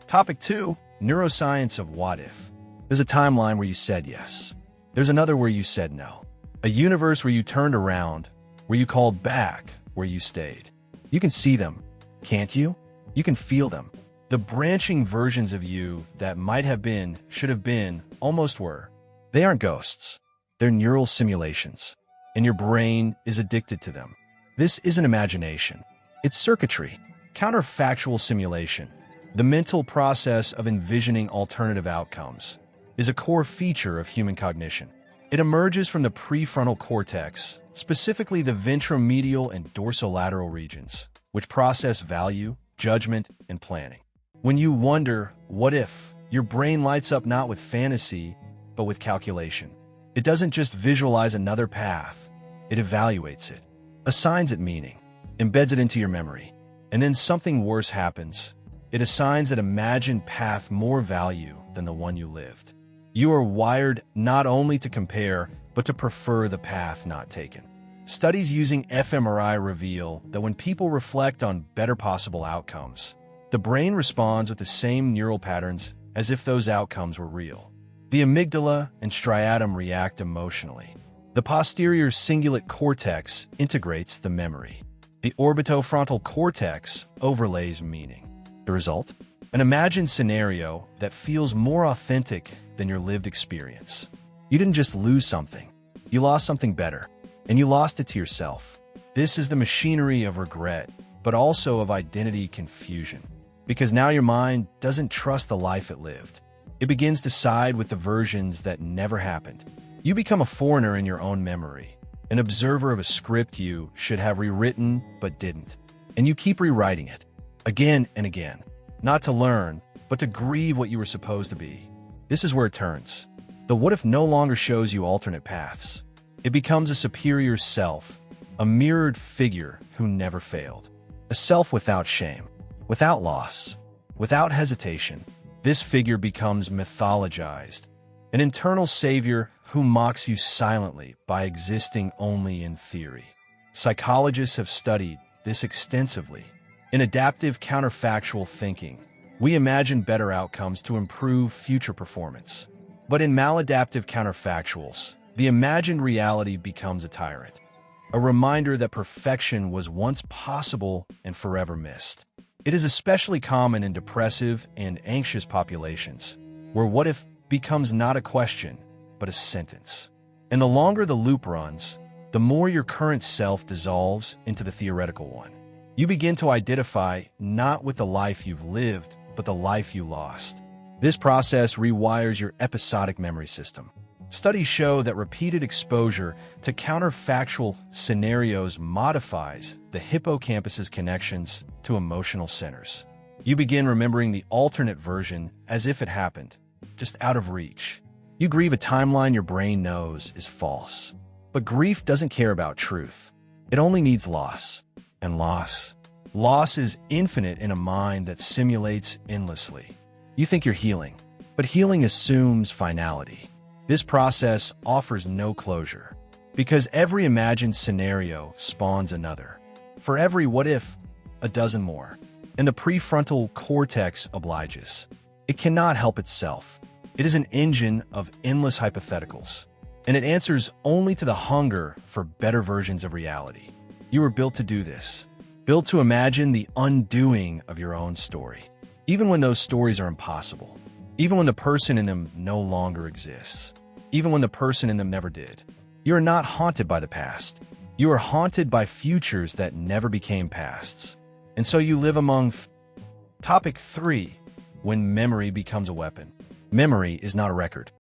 Topic 2, neuroscience of what if. There's a timeline where you said yes. There's another where you said no. A universe where you turned around, where you called back, where you stayed. You can see them, can't you? You can feel them. The branching versions of you that might have been, should have been, almost were. They aren't ghosts. They're neural simulations, and your brain is addicted to them. This isn't imagination. It's circuitry, counterfactual simulation. The mental process of envisioning alternative outcomes is a core feature of human cognition. It emerges from the prefrontal cortex, specifically the ventromedial and dorsolateral regions, which process value, judgment, and planning. When you wonder, what if, your brain lights up not with fantasy, but with calculation. It doesn't just visualize another path, it evaluates it, assigns it meaning, embeds it into your memory, and then something worse happens. It assigns an imagined path more value than the one you lived. You are wired not only to compare, but to prefer the path not taken. Studies using fMRI reveal that when people reflect on better possible outcomes, the brain responds with the same neural patterns as if those outcomes were real. The amygdala and striatum react emotionally. The posterior cingulate cortex integrates the memory. The orbitofrontal cortex overlays meaning. The result? An imagined scenario that feels more authentic than your lived experience. You didn't just lose something. You lost something better, and you lost it to yourself. This is the machinery of regret, but also of identity confusion. Because now your mind doesn't trust the life it lived. It begins to side with the versions that never happened. You become a foreigner in your own memory, an observer of a script you should have rewritten but didn't. And you keep rewriting it, again and again, not to learn, but to grieve what you were supposed to be. This is where it turns. The what if no longer shows you alternate paths. It becomes a superior self, a mirrored figure who never failed. A self without shame, without loss, without hesitation. This figure becomes mythologized, an internal savior who mocks you silently by existing only in theory. Psychologists have studied this extensively. In adaptive counterfactual thinking, we imagine better outcomes to improve future performance. But in maladaptive counterfactuals, the imagined reality becomes a tyrant, a reminder that perfection was once possible and forever missed. It is especially common in depressive and anxious populations, where what if becomes not a question, but a sentence. And the longer the loop runs, the more your current self dissolves into the theoretical one. You begin to identify not with the life you've lived, but the life you lost. This process rewires your episodic memory system. Studies show that repeated exposure to counterfactual scenarios modifies the hippocampus's connections to emotional centers. You begin remembering the alternate version as if it happened, just out of reach. You grieve a timeline your brain knows is false. But grief doesn't care about truth. It only needs loss. And loss is infinite in a mind that simulates endlessly. You think you're healing, but healing assumes finality. This process offers no closure, because every imagined scenario spawns another. For every what if, a dozen more. And the prefrontal cortex obliges. It cannot help itself. It is an engine of endless hypotheticals, and it answers only to the hunger for better versions of reality. You were built to do this, built to imagine the undoing of your own story, even when those stories are impossible, even when the person in them no longer exists, even when the person in them never did. You are not haunted by the past. You are haunted by futures that never became pasts. And so you live among Topic 3, when memory becomes a weapon. Memory is not a record.